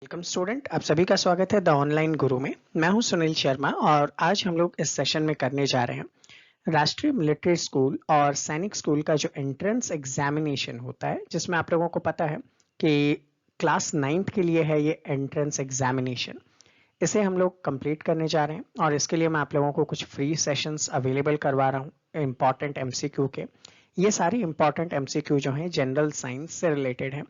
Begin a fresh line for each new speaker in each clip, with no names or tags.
Welcome student, आप सभी का स्वागत है द ऑनलाइन गुरु में। मैं हूं सुनील शर्मा और आज हम लोग इस सेशन में करने जा रहे हैं राष्ट्रीय मिलिट्री स्कूल और सैनिक स्कूल का जो एंट्रेंस एग्जामिनेशन होता है, जिसमें आप लोगों को पता है कि क्लास 9th के लिए है ये एंट्रेंस एग्जामिनेशन। इसे हम लोग कंप्लीट करने जा रहे हैं और इसके लिए मैं आप लोगों को कुछ फ्री सेशंस अवेलेबल करवा रहा हूँ इम्पॉर्टेंट एमसीक्यू के। ये सारी इम्पॉर्टेंट एमसीक्यू जो हैं जनरल साइंस से रिलेटेड हैं।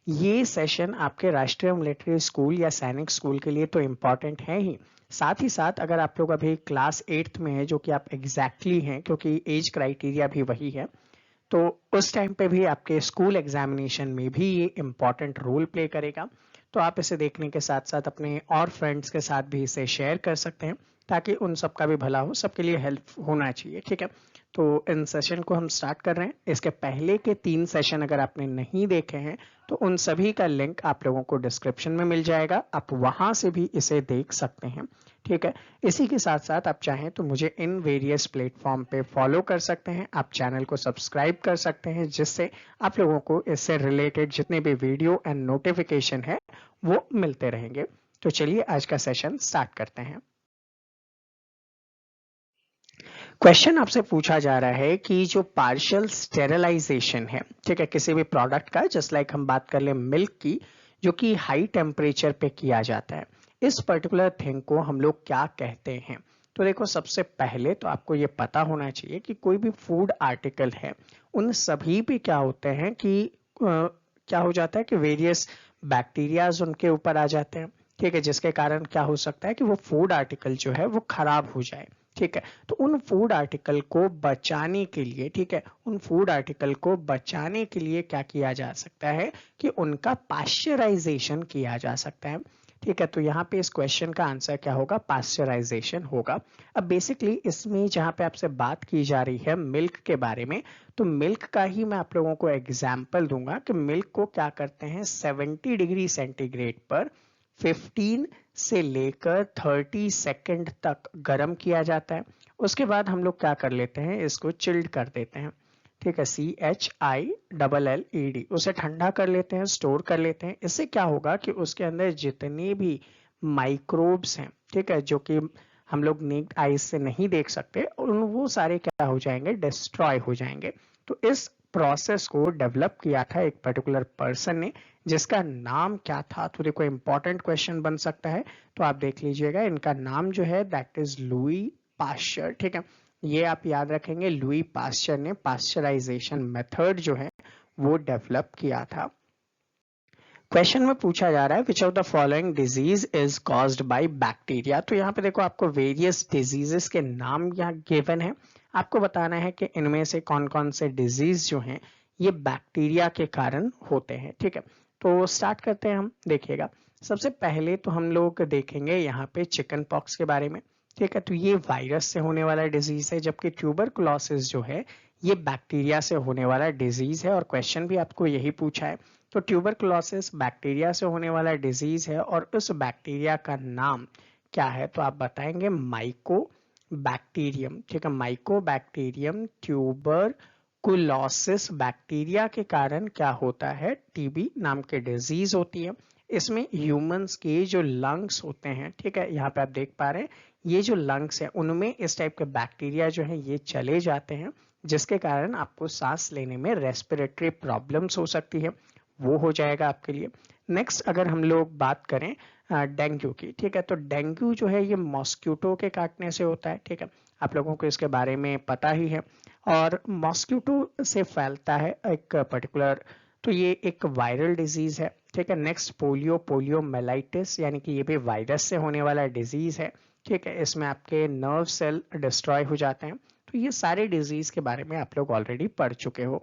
ये सेशन आपके राष्ट्रीय मिलिट्री स्कूल या सैनिक स्कूल के लिए तो इम्पॉर्टेंट है ही, साथ ही साथ अगर आप लोग अभी क्लास 8th में है, जो कि आप एग्जैक्टली हैं क्योंकि एज क्राइटेरिया भी वही है, तो उस टाइम पे भी आपके स्कूल एग्जामिनेशन में भी ये इम्पॉर्टेंट रोल प्ले करेगा। तो आप इसे देखने के साथ साथ अपने और फ्रेंड्स के साथ भी इसे शेयर कर सकते हैं ताकि उन सबका भी भला हो, सबके लिए हेल्प होना चाहिए। ठीक है, तो इन सेशन को हम स्टार्ट कर रहे हैं। इसके पहले के 3 सेशन अगर आपने नहीं देखे हैं तो उन सभी का लिंक आप लोगों को डिस्क्रिप्शन में मिल जाएगा, आप वहां से भी इसे देख सकते हैं। ठीक है, इसी के साथ साथ आप चाहें तो मुझे इन वेरियस प्लेटफॉर्म पे फॉलो कर सकते हैं, आप चैनल को सब्सक्राइब कर सकते हैं, जिससे आप लोगों को इससे रिलेटेड जितने भी वीडियो एंड नोटिफिकेशन है वो मिलते रहेंगे। तो चलिए आज का सेशन स्टार्ट करते हैं। क्वेश्चन आपसे पूछा जा रहा है कि जो पार्शियल स्टेरिलाइजेशन है, ठीक है, किसी भी प्रोडक्ट का, जस्ट लाइक हम बात कर ले मिल्क की, जो कि हाई टेम्परेचर पे किया जाता है, इस पर्टिकुलर थिंग को हम लोग क्या कहते हैं। तो देखो, सबसे पहले तो आपको ये पता होना चाहिए कि कोई भी फूड आर्टिकल है, उन सभी पे क्या होते हैं कि क्या हो जाता है कि वेरियस बैक्टीरियाज उनके ऊपर आ जाते हैं। ठीक है, जिसके कारण क्या हो सकता है कि वो फूड आर्टिकल जो है वो खराब हो जाए। ठीक है, तो उन फूड आर्टिकल को बचाने के लिए, ठीक है, उन फूड आर्टिकल को बचाने के लिए क्या किया जा सकता है कि उनका पाश्चराइजेशन किया जा सकता है। ठीक है, तो यहाँ पे इस क्वेश्चन का आंसर क्या होगा, पाश्चराइजेशन होगा। अब बेसिकली इसमें जहाँ पे आपसे बात की जा रही है मिल्क के बारे में, तो मिल्क का ही मैं आप लोगों को एग्जाम्पल दूंगा कि मिल्क को क्या करते हैं 70 डिग्री सेंटीग्रेड पर 15 से लेकर 30 सेकंड तक गर्म किया जाता है। उसके बाद हम लोग क्या कर लेते हैं, इसको चिल्ड कर देते हैं। ठीक है, CHILLED, उसे ठंडा कर लेते हैं, स्टोर कर लेते हैं। इससे क्या होगा कि उसके अंदर जितने भी माइक्रोब्स हैं, ठीक है, जो कि हम लोग नेक्ड आईज से नहीं देख सकते, उन वो सारे क्या हो जाएंगे, डिस्ट्रॉय हो जाएंगे। तो इस प्रोसेस को डेवलप किया था एक पर्टिकुलर पर्सन ने, जिसका नाम क्या था। तो देखो, इंपॉर्टेंट क्वेश्चन बन सकता है, तो आप देख लीजिएगा। इनका नाम जो है दैट इज लुई पास्चर। ठीक है, ये आप याद रखेंगे, लुई पास्चर ने पास्चराइजेशन मेथड जो है वो डेवलप किया था। क्वेश्चन में पूछा जा रहा है which of the following disease is caused by bacteria. तो यहाँ पे देखो, आपको वेरियस डिजीजेस के नाम यहाँ गिवन है, आपको बताना है कि इनमें से कौन कौन से डिजीज जो हैं ये बैक्टीरिया के कारण होते हैं। ठीक है, तो स्टार्ट करते हैं हम। देखिएगा, सबसे पहले तो हम लोग देखेंगे यहाँ पे चिकन पॉक्स के बारे में। ठीक है, तो ये वायरस से होने वाला डिजीज है, जबकि ट्यूबरकुलोसिस जो है ये बैक्टीरिया से होने वाला डिजीज है, और क्वेश्चन भी आपको यही पूछा है। तो ट्यूबरकुलोसिस बैक्टीरिया से होने वाला डिजीज है, और उस बैक्टीरिया का नाम क्या है, तो आप बताएंगे माइको बैक्टीरियम। ठीक है, माइको बैक्टीरियम ट्यूबरकुलोसिस बैक्टीरिया के कारण क्या होता है, टीबी नाम के डिजीज होती है। इसमें ह्यूमंस के जो लंग्स होते हैं, ठीक है, यहाँ पे आप देख पा रहे हैं, ये जो लंग्स है उनमें इस टाइप के बैक्टीरिया जो है ये चले जाते हैं, जिसके कारण आपको सांस लेने में रेस्पिरेटरी प्रॉब्लम्स हो सकती है, वो हो जाएगा आपके लिए। नेक्स्ट अगर हम लोग बात करें डेंगू की, ठीक है, तो डेंगू जो है ये मॉस्क्यूटो के काटने से होता है। ठीक है, आप लोगों को इसके बारे में पता ही है, और मॉस्क्यूटो से फैलता है एक पर्टिकुलर, तो ये एक वायरल डिजीज है। ठीक है, नेक्स्ट पोलियोमेलाइटिस, यानी कि ये भी वायरस से होने वाला डिजीज है। ठीक है, इसमें आपके नर्व सेल डिस्ट्रॉय हो जाते हैं। तो ये सारे डिजीज के बारे में आप लोग ऑलरेडी पढ़ चुके हो।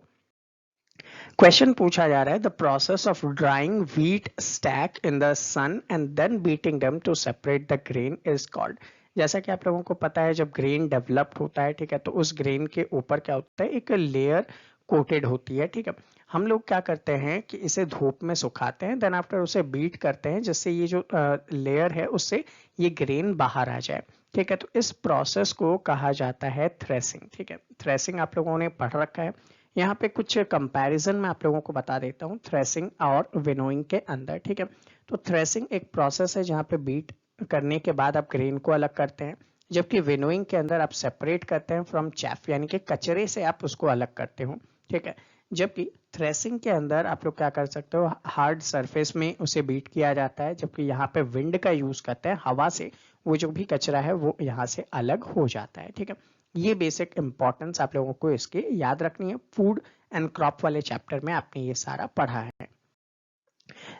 क्वेश्चन पूछा जा रहा है the process of drying wheat stack in the sun and then beating them to separate the grain is called. जैसा कि आप लोगों को पता है, जब ग्रेन डेवलप होता है, ठीक है, तो उस ग्रेन के ऊपर क्या होता है, एक लेयर कोटेड होती है। ठीक है, हम लोग क्या करते हैं कि इसे धूप में सुखाते हैं, देन आफ्टर उसे बीट करते हैं, जिससे ये जो लेयर है उससे ये ग्रेन बाहर आ जाए। ठीक है, तो इस प्रोसेस को कहा जाता है थ्रेसिंग। ठीक है, थ्रेसिंग आप लोगों ने पढ़ रखा है। यहाँ पे कुछ कंपैरिजन मैं आप लोगों को बता देता हूँ थ्रेसिंग और विनोइंग के अंदर। ठीक है, तो थ्रेसिंग एक प्रोसेस है जहाँ पे बीट करने के बाद आप ग्रेन को अलग करते हैं, जबकि विनोइंग के अंदर आप सेपरेट करते हैं फ्रॉम चैफ, यानी कि कचरे से आप उसको अलग करते हो, ठीक है। जबकि थ्रेसिंग के अंदर आप लोग क्या कर सकते हो, हार्ड सरफेस में उसे बीट किया जाता है, जबकि यहाँ पे विंड का यूज करते हैं, हवा से वो जो भी कचरा है वो यहाँ से अलग हो जाता है, ठीक है। ये बेसिक इंपॉर्टेंस आप लोगों को इसके याद रखनी है। फूड एंड क्रॉप वाले चैप्टर में आपने ये सारा पढ़ा है।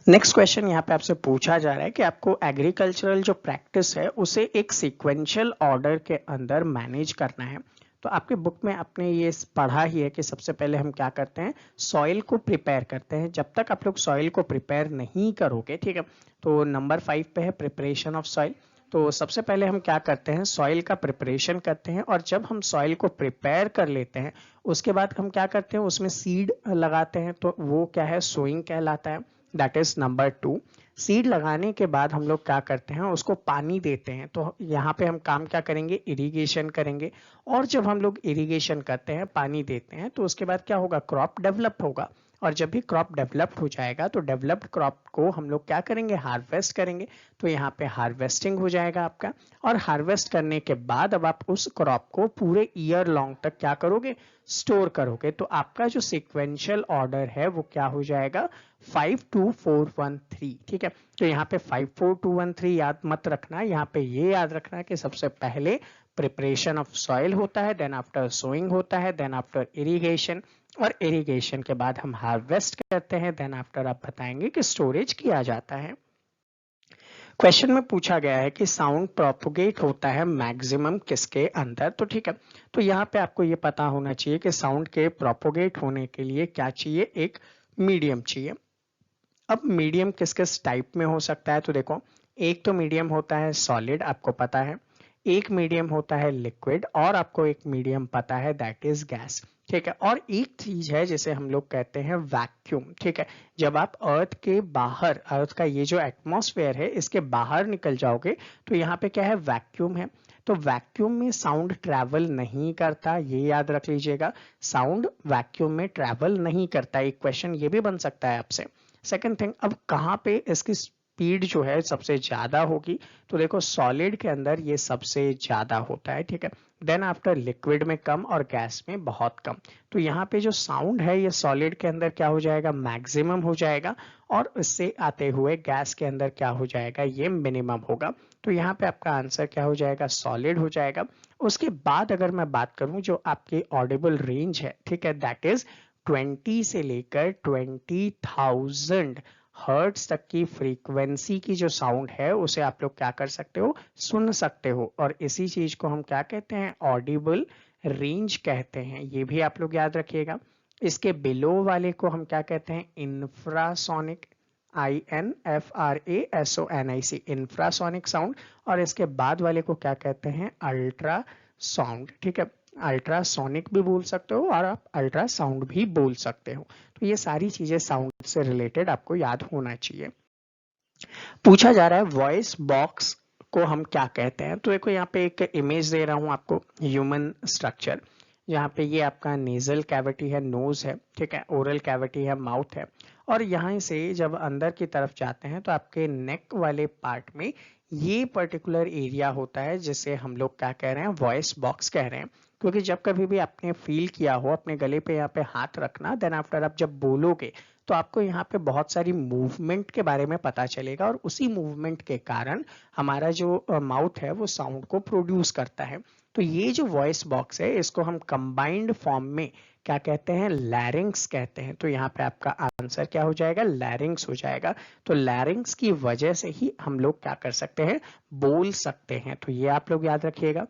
नेक्स्ट क्वेश्चन यहाँ पे आपसे पूछा जा रहा है कि आपको एग्रीकल्चरल जो प्रैक्टिस है उसे एक सीक्वेंशियल ऑर्डर के अंदर मैनेज करना है। तो आपके बुक में आपने ये पढ़ा ही है कि सबसे पहले हम क्या करते हैं, सॉइल को प्रिपेयर करते हैं। जब तक आप लोग सॉइल को प्रिपेयर नहीं करोगे, ठीक है, तो नंबर 5 पे है प्रिपरेशन ऑफ सॉइल। तो सबसे पहले हम क्या करते हैं, सॉइल का प्रिपरेशन करते हैं, और जब हम सॉइल को प्रिपेयर कर लेते हैं उसके बाद हम क्या करते हैं, उसमें सीड लगाते हैं, तो वो क्या है, सोइंग कहलाता है। That is number 2। सीड लगाने के बाद हम लोग क्या करते हैं, उसको पानी देते हैं। तो यहाँ पे हम काम क्या करेंगे, इरिगेशन करेंगे। और जब हम लोग इरिगेशन करते हैं, पानी देते हैं, तो उसके बाद क्या होगा, क्रॉप डेवलप होगा। और जब भी क्रॉप डेवलप्ड हो जाएगा तो डेवलप्ड क्रॉप को हम लोग क्या करेंगे, हार्वेस्ट करेंगे। तो यहाँ पे हार्वेस्टिंग हो जाएगा आपका। और हार्वेस्ट करने के बाद अब आप उस क्रॉप को पूरे ईयर लॉन्ग तक क्या करोगे, स्टोर करोगे। तो आपका जो सिक्वेंशियल ऑर्डर है वो क्या हो जाएगा, 5-2-4-1-3, ठीक है। तो यहाँ पे 5-4-2-1-3 याद मत रखना, यहाँ पे ये याद रखना कि सबसे पहले प्रिपरेशन ऑफ सॉइल होता है, देन आफ्टर सोइंग होता है, देन आफ्टर इरिगेशन, और इरिगेशन के बाद हम हार्वेस्ट करते हैं, देन आफ्टर आप बताएंगे कि स्टोरेज किया जाता है। क्वेश्चन में पूछा गया है कि साउंड प्रोपोगेट होता है मैक्सिमम किसके अंदर, तो ठीक है। तो यहाँ पे आपको ये पता होना चाहिए कि साउंड के प्रोपोगेट होने के लिए क्या चाहिए, एक मीडियम चाहिए। अब मीडियम किस किस टाइप में हो सकता है, तो देखो, एक तो मीडियम होता है सॉलिड, आपको पता है। एक मीडियम होता है लिक्विड, और आपको एक मीडियम पता है, दैट इज गैस, ठीक है। और एक चीज है जिसे हम लोग कहते हैं वैक्यूम, ठीक है। जब आप अर्थ के बाहर, अर्थ का ये जो एटमॉस्फेयर है इसके बाहर निकल जाओगे तो यहाँ पे क्या है, वैक्यूम है। तो वैक्यूम में साउंड ट्रैवल नहीं करता, ये याद रख लीजिएगा। साउंड वैक्यूम में ट्रैवल नहीं करता। एक क्वेश्चन ये भी बन सकता है आपसे। सेकंड थिंग, अब कहाँ पे इसकी स्पीड जो है सबसे ज्यादा होगी, तो देखो सॉलिड के अंदर ये सबसे ज्यादा होता है, ठीक है। देन आफ्टर लिक्विड में कम, और गैस में बहुत कम। तो यहाँ पे जो साउंड है ये सॉलिड के अंदर क्या हो जाएगा, मैक्सिमम हो जाएगा, और इससे आते हुए गैस के अंदर क्या हो जाएगा, ये मिनिमम होगा। तो यहाँ पे आपका आंसर क्या हो जाएगा, सॉलिड हो जाएगा। उसके बाद अगर मैं बात करूं जो आपकी ऑडिबल रेंज है, ठीक है, दैट इज 20 से लेकर 20,000 हर्ट्ज तक की फ्रीक्वेंसी की जो साउंड है उसे आप लोग क्या कर सकते हो, सुन सकते हो। और इसी चीज को हम क्या कहते हैं, ऑडिबल रेंज कहते हैं। ये भी आप लोग याद रखिएगा। इसके बिलो वाले को हम क्या कहते हैं, इंफ्रासोनिक, INFRASONIC, इंफ्रासोनिक साउंड। और इसके बाद वाले को क्या कहते हैं, अल्ट्रा साउंड, ठीक है। अल्ट्रासोनिक भी बोल सकते हो और आप अल्ट्रासाउंड भी बोल सकते हो। तो ये सारी चीजें साउंड से रिलेटेड आपको याद होना चाहिए। पूछा जा रहा है वॉइस बॉक्स को हम क्या कहते हैं, तो देखो यहाँ पे एक इमेज दे रहा हूँ आपको, ह्यूमन स्ट्रक्चर। यहाँ पे ये आपका नेजल कैविटी है, नोज है, ठीक है, ओरल कैविटी है, माउथ है। और यहाँ से जब अंदर की तरफ जाते हैं तो आपके नेक वाले पार्ट में ये पर्टिकुलर एरिया होता है जिसे हम लोग क्या कह रहे हैं, वॉइस बॉक्स कह रहे हैं। क्योंकि जब कभी भी आपने फील किया हो अपने गले पे यहाँ पे हाथ रखना, देन आफ्टर आप जब बोलोगे तो आपको यहाँ पे बहुत सारी मूवमेंट के बारे में पता चलेगा, और उसी मूवमेंट के कारण हमारा जो माउथ है वो साउंड को प्रोड्यूस करता है। तो ये जो वॉइस बॉक्स है इसको हम कंबाइंड फॉर्म में क्या कहते हैं, लैरिंग्स कहते हैं। तो यहाँ पे आपका आंसर क्या हो जाएगा, लैरिंग्स हो जाएगा। तो लैरिंग्स की वजह से ही हम लोग क्या कर सकते हैं, बोल सकते हैं। तो ये आप लोग याद रखिएगा।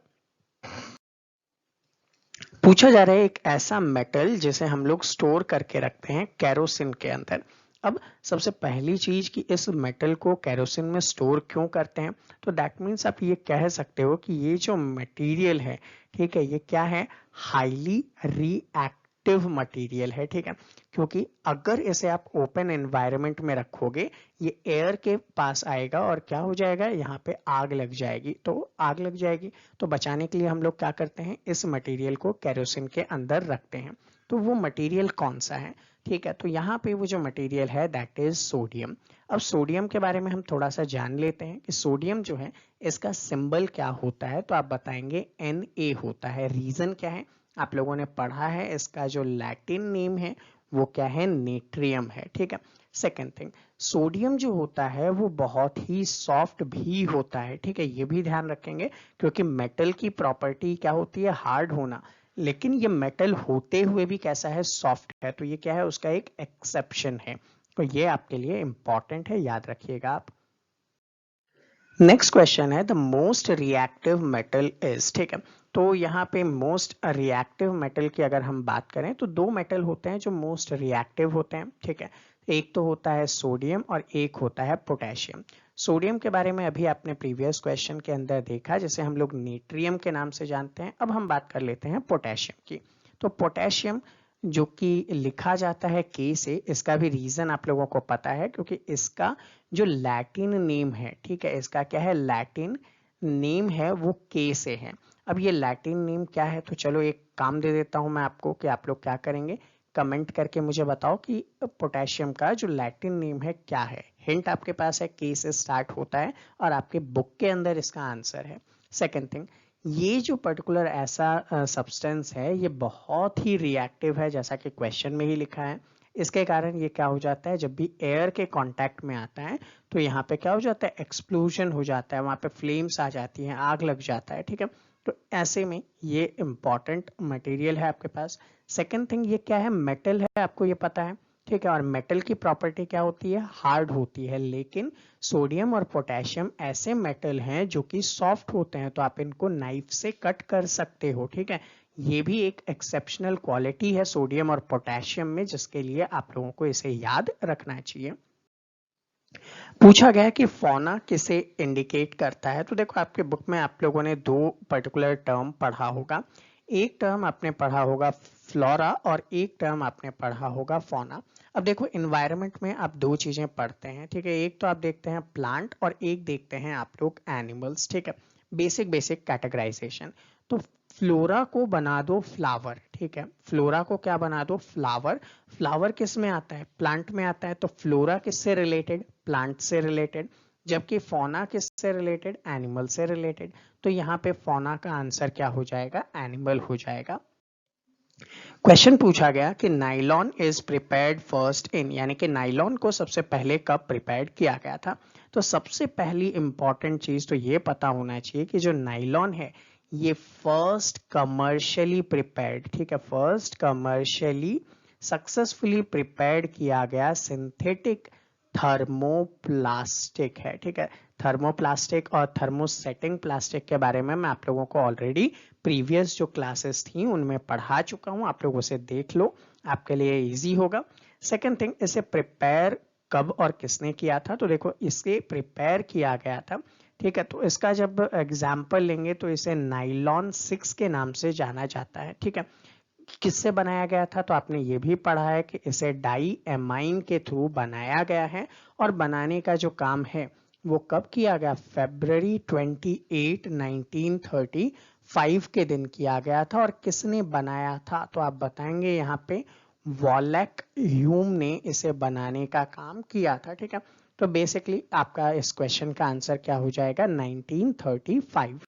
पूछा जा रहा है एक ऐसा मेटल जिसे हम लोग स्टोर करके रखते हैं केरोसिन के अंदर। अब सबसे पहली चीज कि इस मेटल को केरोसिन में स्टोर क्यों करते हैं, तो दैट मीन्स आप ये कह सकते हो कि ये जो मटेरियल है, ठीक है, ये क्या है, हाईली रिएक्टिव मटेरियल है, ठीक है। क्योंकि अगर इसे आप ओपन एनवायरनमेंट में रखोगे, ये एयर के पास आएगा और क्या हो जाएगा, यहाँ पे आग लग जाएगी। तो आग लग जाएगी तो बचाने के लिए हम लोग क्या करते हैं, इस मटेरियल को केरोसिन के अंदर रखते हैं। तो वो मटेरियल कौन सा है, ठीक है। तो यहाँ पे वो जो मटेरियल है दैट इज सोडियम। अब सोडियम के बारे में हम थोड़ा सा जान लेते हैं कि सोडियम जो है इसका सिंबल क्या होता है। तो आप बताएंगे Na होता है। रीजन क्या है, आप लोगों ने पढ़ा है, इसका जो लैटिन नेम है वो क्या है, नेट्रियम है। ठीक है। सेकेंड थिंग, सोडियम जो होता है वो बहुत ही सॉफ्ट भी होता है। ठीक है, ये भी ध्यान रखेंगे क्योंकि मेटल की प्रॉपर्टी क्या होती है, हार्ड होना, लेकिन ये मेटल होते हुए भी कैसा है, सॉफ्ट है। तो ये क्या है, उसका एक एक्सेप्शन है। तो ये आपके लिए इंपॉर्टेंट है, याद रखिएगा आप। नेक्स्ट क्वेश्चन है the most reactive metal is. ठीक है, तो यहाँ पे मोस्ट रिएक्टिव मेटल की अगर हम बात करें तो दो मेटल होते हैं जो मोस्ट रिएक्टिव होते हैं। ठीक है, एक तो होता है सोडियम और एक होता है पोटेशियम। सोडियम के बारे में अभी आपने प्रीवियस क्वेश्चन के अंदर देखा, जिसे हम लोग नेट्रियम के नाम से जानते हैं। अब हम बात कर लेते हैं पोटेशियम की। तो पोटेशियम जो कि लिखा जाता है के से, इसका भी रीजन आप लोगों को पता है क्योंकि इसका जो लैटिन नेम है, ठीक है, इसका क्या है, लैटिन नेम है वो के से है। अब ये लैटिन नेम क्या है, तो चलो एक काम दे देता हूं मैं आपको कि आप लोग क्या करेंगे, कमेंट करके मुझे बताओ कि पोटेशियम का जो लैटिन नेम है क्या है। हिंट आपके पास है, के से स्टार्ट होता है और आपके बुक के अंदर इसका आंसर है। सेकेंड थिंग, ये जो पर्टिकुलर ऐसा सब्सटेंस है ये बहुत ही रिएक्टिव है, जैसा कि क्वेश्चन में ही लिखा है। इसके कारण ये क्या हो जाता है, जब भी एयर के कांटेक्ट में आता है तो यहाँ पे क्या हो जाता है, एक्सप्लोजन हो जाता है, वहां पे फ्लेम्स आ जाती हैं, आग लग जाता है। ठीक है, तो ऐसे में ये इंपॉर्टेंट मटेरियल है आपके पास। सेकंड थिंग, ये क्या है, मेटल है, आपको ये पता है। ठीक है, और मेटल की प्रॉपर्टी क्या होती है, हार्ड होती है। लेकिन सोडियम और पोटेशियम ऐसे मेटल हैं जो कि सॉफ्ट होते हैं, तो आप इनको नाइफ से कट कर सकते हो। ठीक है, ये भी एक एक्सेप्शनल क्वालिटी है सोडियम और पोटेशियम में, जिसके लिए आप लोगों को इसे याद रखना चाहिए। पूछा गया कि फौना किसे इंडिकेट करता है। तो देखो, आपके बुक में आप लोगों ने दो पर्टिकुलर टर्म पढ़ा होगा। एक टर्म आपने पढ़ा होगा फ्लोरा और एक टर्म आपने पढ़ा होगा फौना। अब देखो, इन्वायरमेंट में आप दो चीजें पढ़ते हैं। ठीक है, एक तो आप देखते हैं प्लांट और एक देखते हैं आप लोग एनिमल्स। ठीक है, बेसिक बेसिक कैटेगराइजेशन। तो फ्लोरा को बना दो फ्लावर। ठीक है, फ्लोरा को क्या बना दो, फ्लावर। फ्लावर किस में आता है, प्लांट में आता है। तो फ्लोरा किससे रिलेटेड, प्लांट से रिलेटेड। जबकि फौना किससे रिलेटेड, एनिमल से रिलेटेड। तो यहाँ पे फौना का आंसर क्या हो जाएगा, एनिमल हो जाएगा। क्वेश्चन पूछा गया कि nylon is prepared first in, यानी कि नाइलॉन को सबसे पहले कब प्रिपेयर्ड किया गया था। तो सबसे पहली इंपॉर्टेंट चीज तो ये पता होना चाहिए कि जो नाइलॉन है ये फर्स्ट कमर्शियली प्रिपेयर्ड, ठीक है, फर्स्ट कमर्शियली सक्सेसफुली प्रिपेयर्ड किया गया सिंथेटिक थर्मोप्लास्टिक है। ठीक है, थर्मोप्लास्टिक और थर्मोसेटिंग प्लास्टिक के बारे में मैं आप लोगों को ऑलरेडी प्रीवियस जो क्लासेस थी उनमें पढ़ा चुका हूं, आप लोग उसे देख लो, आपके लिए इजी होगा। सेकंड थिंग, इसे प्रिपेयर कब और किसने किया था। तो देखो, इसे प्रिपेयर किया गया था। ठीक है, तो इसका जब एग्जाम्पल लेंगे तो इसे नाइलॉन 6 के नाम से जाना जाता है। ठीक है, किससे बनाया गया था, तो आपने ये भी पढ़ा है कि इसे डाई एमाइन के थ्रू बनाया गया है। और बनाने का जो काम है वो कब किया गया, February 28, 1935 के दिन किया गया था। और किसने बनाया था, तो आप बताएंगे यहाँ पे वॉलेक ह्यूम ने इसे बनाने का काम किया था। ठीक है, तो बेसिकली आपका इस क्वेश्चन का आंसर क्या हो जाएगा, 1935।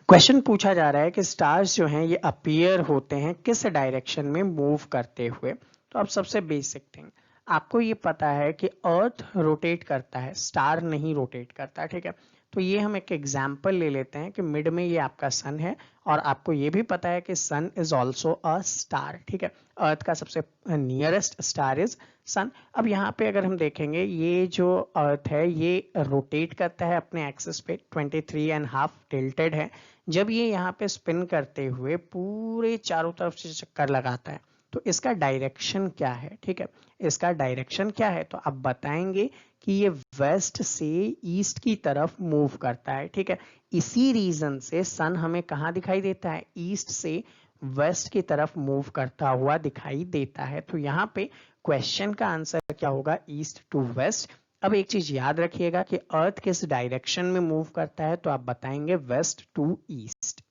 क्वेश्चन पूछा जा रहा है कि स्टार्स जो हैं ये अपीयर होते हैं किस डायरेक्शन में मूव करते हुए। तो अब सबसे बेसिक थिंग, आपको ये पता है कि अर्थ रोटेट करता है, स्टार नहीं रोटेट करता। ठीक है, तो ये हम एक एग्जांपल ले लेते हैं कि मिड में ये आपका सन है और आपको ये भी पता है कि सन इज ऑल्सो अ स्टार। ठीक है, अर्थ का सबसे नियरेस्ट स्टार इज सन। अब यहाँ पे अगर हम देखेंगे, ये जो अर्थ है ये रोटेट करता है अपने एक्सिस पे, 23.5 टिल्टेड है। जब ये यहाँ पे स्पिन करते हुए पूरे चारों तरफ से चक्कर लगाता है तो इसका डायरेक्शन क्या है। ठीक है, इसका डायरेक्शन क्या है, तो आप बताएंगे कि ये वेस्ट से ईस्ट की तरफ मूव करता है। ठीक है, इसी रीजन से सन हमें कहाँ दिखाई देता है, ईस्ट से वेस्ट की तरफ मूव करता हुआ दिखाई देता है। तो यहाँ पे क्वेश्चन का आंसर क्या होगा, ईस्ट टू वेस्ट। अब एक चीज याद रखिएगा कि अर्थ किस डायरेक्शन में मूव करता है, तो आप बताएंगे west to east.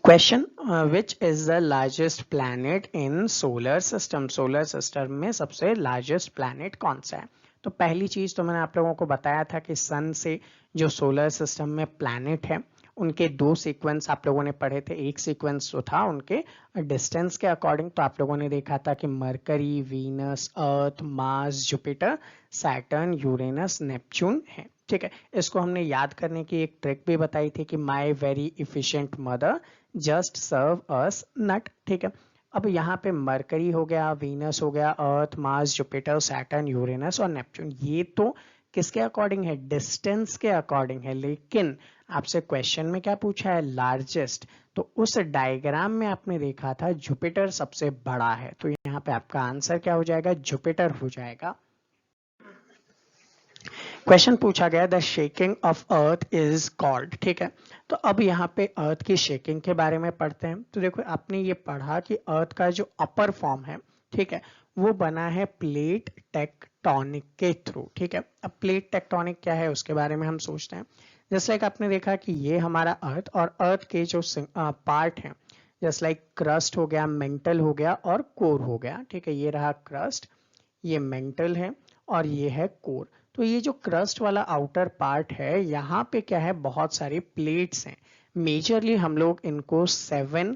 Question, which is the largest planet in solar system? Solar system में सबसे लार्जेस्ट प्लैनेट कौन सा है? तो पहली चीज तो मैंने आप लोगों को बताया था कि सन से जो सोलर सिस्टम में प्लैनेट है उनके दो सीक्वेंस आप लोगों ने पढ़े थे। एक सीक्वेंस जो था उनके डिस्टेंस के अकॉर्डिंग, तो आप लोगों ने देखा था कि Mercury, Venus, Earth, Mars, Jupiter, Saturn, Uranus, Neptune है। ठीक है, इसको हमने याद करने की एक ट्रिक भी बताई थी कि my very efficient mother just serve us nut. ठीक है, अब यहाँ पे मरकरी हो गया, वीनस हो गया, अर्थ, मार्स, जुपिटर, सैटर्न, यूरेनस और नेपच्यून, ये तो किसके अकॉर्डिंग है? डिस्टेंस के अकॉर्डिंग है। लेकिन आपसे क्वेश्चन में क्या पूछा है? लार्जेस्ट। तो उस डायग्राम में आपने देखा था जुपिटर सबसे बड़ा है, तो यहाँ पे आपका आंसर क्या हो जाएगा? जुपिटर हो जाएगा। क्वेश्चन पूछा गया the shaking of earth is called. ठीक है, तो अब यहाँ पे अर्थ की शेकिंग के बारे में पढ़ते हैं। तो देखो, आपने ये पढ़ा कि अर्थ का जो अपर फॉर्म है, ठीक है, वो बना है प्लेट टेक्टोनिक के थ्रू। ठीक है, अब प्लेट टेक्टोनिक क्या है उसके बारे में हम सोचते हैं। जैसे लाइक आपने देखा कि ये हमारा अर्थ, और अर्थ के जो पार्ट हैं, जैसे लाइक क्रस्ट हो गया, मेंटल हो गया और कोर हो गया। ठीक है, ये रहा क्रस्ट, ये मेंटल है और ये है कोर। तो ये जो क्रस्ट वाला आउटर पार्ट है, यहाँ पे क्या है? बहुत सारी प्लेट्स हैं। मेजरली हम लोग इनको 7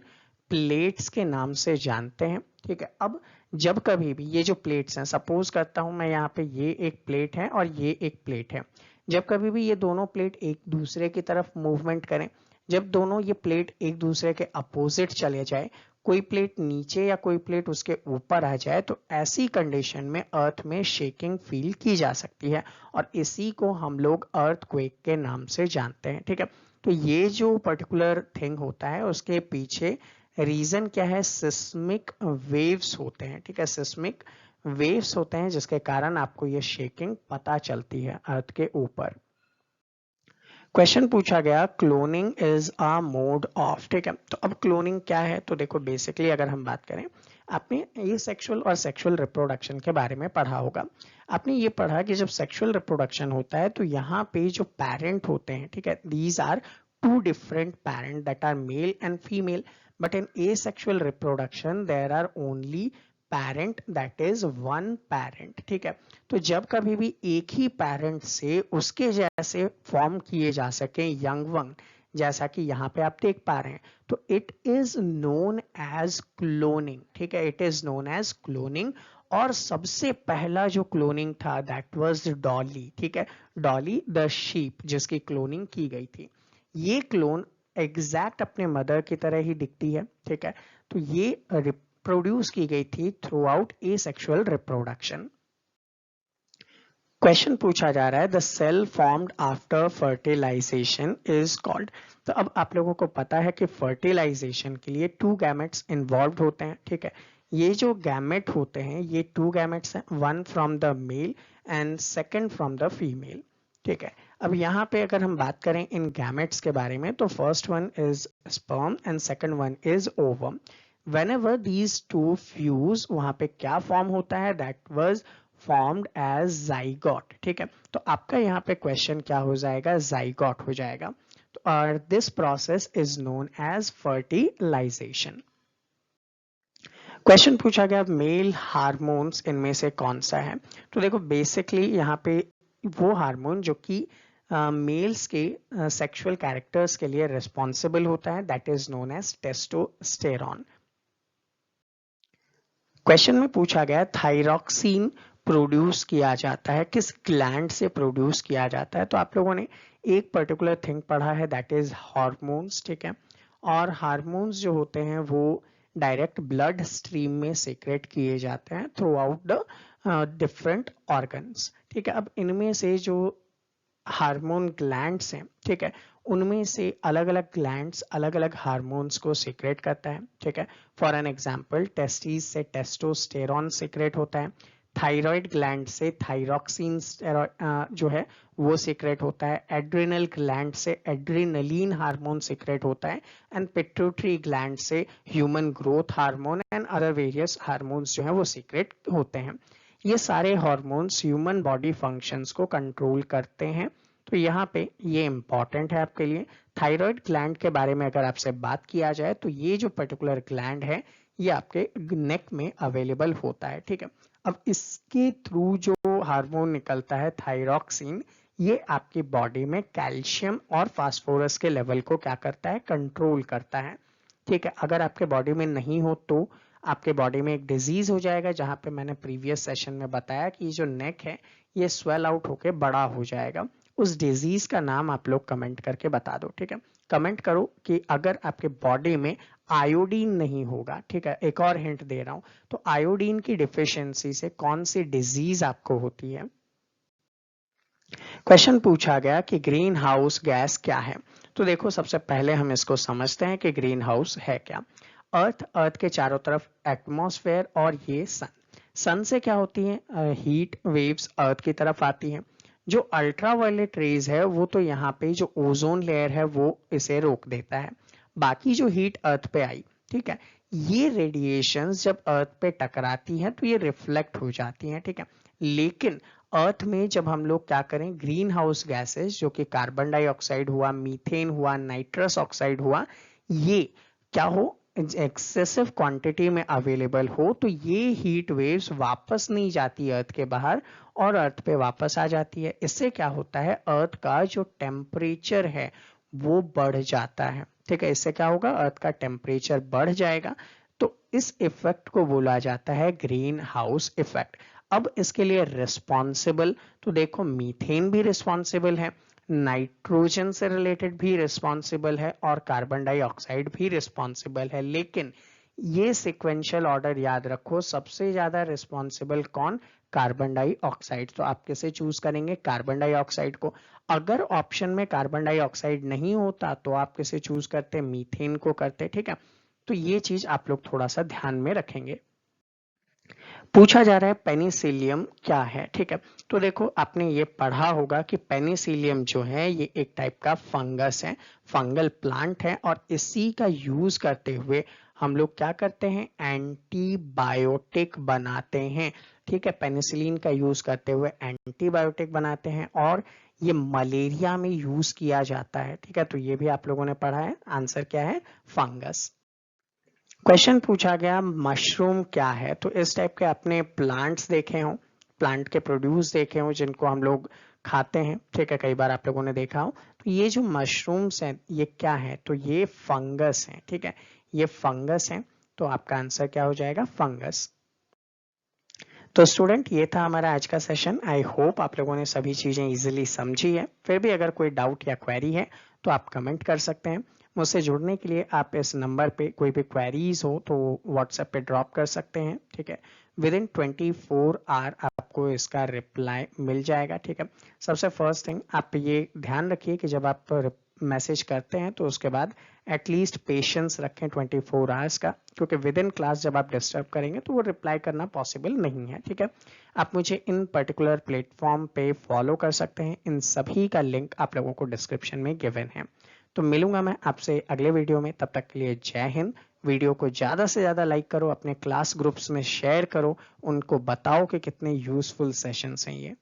प्लेट्स के नाम से जानते हैं। ठीक है, अब जब कभी भी ये जो प्लेट्स हैं, सपोज करता हूं मैं यहाँ पे ये एक प्लेट है और ये एक प्लेट है, जब कभी भी ये दोनों प्लेट एक दूसरे की तरफ मूवमेंट करें, जब दोनों ये प्लेट एक दूसरे के अपोजिट चले जाए, कोई प्लेट नीचे या कोई प्लेट उसके ऊपर आ जाए, तो ऐसी कंडीशन में अर्थ में शेकिंग फील की जा सकती है, और इसी को हम लोग अर्थक्वेक के नाम से जानते हैं। ठीक है, तो ये जो पर्टिकुलर थिंग होता है उसके पीछे रीजन क्या है? सिस्मिक वेव्स होते हैं। ठीक है, सिस्मिक वेव्स होते हैं जिसके कारण आपको ये शेकिंग पता चलती है अर्थ के ऊपर। क्वेश्चन पूछा गया cloning is a mode of. ठीक है, तो अब क्लोनिंग क्या है? तो देखो, बेसिकली अगर हम बात करें, आपने ये सेक्सुअल और सेक्सुअल रिप्रोडक्शन के बारे में पढ़ा होगा। आपने ये पढ़ा कि जब सेक्सुअल रिप्रोडक्शन होता है तो यहाँ पे जो पेरेंट होते हैं, ठीक है, these are two different parent that are male and female, but in asexual reproduction there are only parent, that is one parent। ठीक है, तो जब कभी भी एक ही पेरेंट से उसके जैसे फॉर्म किए जा सके यंग वन, जैसा कि यहाँ पे आप देख पा रहे हैं, तो it is known as cloning. ठीक है, it is known as cloning. और सबसे पहला जो क्लोनिंग था दैट वाज डॉली। ठीक है, डॉली द शीप जिसकी क्लोनिंग की गई थी, ये क्लोन एग्जैक्ट अपने मदर की तरह ही दिखती है। ठीक है, तो ये रिप्रोड्यूस की गई थी throughout asexual reproduction. Question पूछा जा रहा है the cell formed after fertilization is called. तो अब आप लोगों को पता है कि फर्टिलाइजेशन के लिए 2 गैमेट्स इन्वॉल्व होते हैं। ठीक है, ये जो गैमेट होते हैं ये 2 गैमेट्स हैं, one from the male and second from the female. ठीक है, अब यहाँ पे अगर हम बात करें इन गैमेट्स के बारे में, तो first one is sperm and second one is ovum. whenever these two fuse, वहां पे क्या फॉर्म होता है? that was formed as zygote। ठीक है, तो आपका यहाँ पे क्वेश्चन क्या हो जाएगा? zygote हो जाएगा। तो और this process is known as fertilization. Question पूछा गया मेल हार्मोन्स इनमें से कौन सा है? तो देखो, बेसिकली यहाँ पे वो हार्मोन जो कि मेल्स के सेक्सुअल कैरेक्टर्स के लिए रिस्पॉन्सिबल होता है, that is known as testosterone. Question में पूछा गया थायरॉक्सिन प्रोड्यूस किया जाता है, किस ग्लैंड से प्रोड्यूस किया जाता है? तो आप लोगों ने एक पर्टिकुलर थिंग पढ़ा है दैट इज हार्मोन्स। ठीक है, और हार्मोन्स जो होते हैं वो डायरेक्ट ब्लड स्ट्रीम में सीक्रेट किए जाते हैं through out the different organs. ठीक है, अब इनमें से जो हार्मोन ग्लैंड्स हैं, ठीक है, उनमें से अलग अलग ग्लैंड्स अलग अलग हार्मोन्स को सीक्रेट करता है। ठीक है, फॉर एन एग्जांपल टेस्टिस से टेस्टोस्टेरॉन सीक्रेट होता है, थायराइड ग्लैंड से थायरॉक्सिन जो है वो सीक्रेट होता है, एड्रिनल ग्लैंड से एड्रिनलिन हार्मोन सीक्रेट होता है, एंड पिट्यूटरी ग्लैंड से human growth hormone and other various hormones जो है वो सीक्रेट होते हैं। ये सारे हार्मोन्स ह्यूमन बॉडी फंक्शंस को कंट्रोल करते हैं तो यहाँ पे ये इंपॉर्टेंट है आपके लिए। थायराइड ग्लैंड के बारे में अगर आपसे बात किया जाए तो ये जो पर्टिकुलर ग्लैंड है ये आपके नेक में अवेलेबल होता है, ठीक है। अब इसके थ्रू जो हार्मोन निकलता है थायरॉक्सिन, ये आपकी बॉडी में कैल्शियम और फास्फोरस के लेवल को क्या करता है, कंट्रोल करता है, ठीक है। अगर आपके बॉडी में नहीं हो तो आपके बॉडी में एक डिजीज हो जाएगा, जहां पे मैंने प्रीवियस सेशन में बताया कि जो नेक है ये स्वेल आउट होके बड़ा हो जाएगा। उस डिजीज का नाम आप लोग कमेंट करके बता दो, ठीक है। कमेंट करो कि अगर आपके बॉडी में आयोडीन नहीं होगा, ठीक है। एक और हिंट दे रहा हूं, तो आयोडीन की डिफिशियंसी से कौन सी डिजीज आपको होती है। क्वेश्चन पूछा गया कि ग्रीन हाउस गैस क्या है। तो देखो, सबसे पहले हम इसको समझते हैं कि ग्रीन हाउस है क्या। अर्थ के चारों तरफ एटमॉस्फेयर और ये सन से क्या होती है, हीट वेव्स अर्थ की तरफ आती हैं। जो अल्ट्रावायलेट रेज है वो तो यहाँ पे जो ओजोन लेयर है वो इसे रोक देता है। बाकी जो हीट अर्थ पे आई, ठीक है, ये रेडिएशंस जब अर्थ पे टकराती हैं तो ये रिफ्लेक्ट हो जाती हैं, ठीक है। लेकिन अर्थ में जब हम लोग क्या करें, ग्रीन हाउस गैसेस जो कि कार्बन डाइऑक्साइड हुआ, मीथेन हुआ, नाइट्रस ऑक्साइड हुआ, ये क्या हो, एक्सेसिव क्वांटिटी में अवेलेबल हो तो ये हीट वेव्स वापस नहीं जाती अर्थ के बाहर और अर्थ पे वापस आ जाती है। इससे क्या होता है, अर्थ का जो टेम्परेचर है वो बढ़ जाता है, ठीक है। इससे क्या होगा, अर्थ का टेम्परेचर बढ़ जाएगा। तो इस इफेक्ट को बोला जाता है ग्रीन हाउस इफेक्ट। अब इसके लिए रिस्पॉन्सिबल, तो देखो मीथेन भी रिस्पॉन्सिबल है, नाइट्रोजन से रिलेटेड भी रिस्पॉन्सिबल है और कार्बन डाइऑक्साइड भी रिस्पॉन्सिबल है। लेकिन ये सिक्वेंशियल ऑर्डर याद रखो, सबसे ज्यादा रिस्पॉन्सिबल कौन, कार्बन डाइऑक्साइड। तो आप किसे चूज करेंगे, कार्बन डाइऑक्साइड को। अगर ऑप्शन में कार्बन डाइऑक्साइड नहीं होता तो आप किसे चूज करते, मीथेन को करते, ठीक है। तो ये चीज आप लोग थोड़ा सा ध्यान में रखेंगे। पूछा जा रहा है पेनिसिलियम क्या है, ठीक है। तो देखो, आपने ये पढ़ा होगा कि पेनिसिलियम जो है ये एक टाइप का फंगस है, फंगल प्लांट है, और इसी का यूज करते हुए हम लोग क्या करते हैं, एंटीबायोटिक बनाते हैं, ठीक है। पेनिसिलिन का यूज करते हुए एंटीबायोटिक बनाते हैं और ये मलेरिया में यूज किया जाता है, ठीक है। तो ये भी आप लोगों ने पढ़ा है। आंसर क्या है, फंगस। क्वेश्चन पूछा गया मशरूम क्या है। तो इस टाइप के अपने प्लांट्स देखे हों, प्लांट के प्रोड्यूस देखे हों जिनको हम लोग खाते हैं, ठीक है, कई बार आप लोगों ने देखा हो। तो ये जो मशरूम्स हैं ये क्या है, तो ये फंगस हैं, ठीक है, ये फंगस हैं। तो आपका आंसर क्या हो जाएगा, फंगस। तो स्टूडेंट, ये था हमारा आज का सेशन। आई होप आप लोगों ने सभी चीजें इजीली समझी है। फिर भी अगर कोई डाउट या क्वेरी है तो आप कमेंट कर सकते हैं। मुझसे जुड़ने के लिए आप इस नंबर पे कोई भी क्वेरीज हो तो व्हाट्सएप पे ड्रॉप कर सकते हैं, ठीक है। विद इन 24 आवर आपको इसका रिप्लाई मिल जाएगा, ठीक है। सबसे फर्स्ट थिंग आप ये ध्यान रखिए कि जब आप मैसेज करते हैं तो उसके बाद एटलीस्ट पेशेंस रखें 24 आवर्स का, क्योंकि विद इन क्लास जब आप डिस्टर्ब करेंगे तो वो रिप्लाई करना पॉसिबल नहीं है, ठीक है। आप मुझे इन पर्टिकुलर प्लेटफॉर्म पे फॉलो कर सकते हैं, इन सभी का लिंक आप लोगों को डिस्क्रिप्शन में गिवन है। तो मिलूंगा मैं आपसे अगले वीडियो में, तब तक के लिए जय हिंद। वीडियो को ज़्यादा से ज़्यादा लाइक करो, अपने क्लास ग्रुप्स में शेयर करो, उनको बताओ कि कितने यूजफुल सेशंस हैं ये।